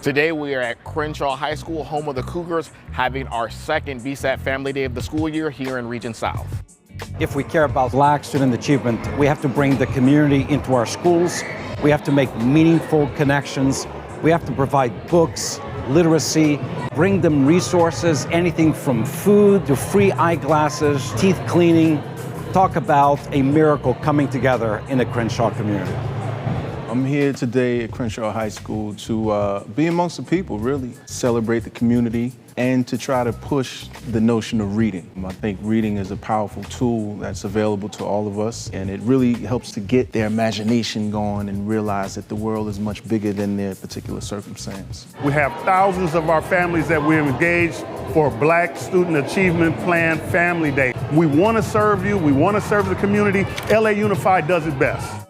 Today we are at Crenshaw High School, home of the Cougars, having our second BSAP Family Day of the school year here in Region South. If we care about Black student achievement, we have to bring the community into our schools. We have to make meaningful connections. We have to provide books, literacy, bring them resources, anything from food to free eyeglasses, teeth cleaning. Talk about a miracle coming together in the Crenshaw community. I'm here today at Crenshaw High School to be amongst the people, really. Celebrate the community and to try to push the notion of reading. I think reading is a powerful tool that's available to all of us, and it really helps to get their imagination going and realize that the world is much bigger than their particular circumstance. We have thousands of our families that we're engaged for Black Student Achievement Plan Family Day. We want to serve you, we want to serve the community. LA Unified does it best.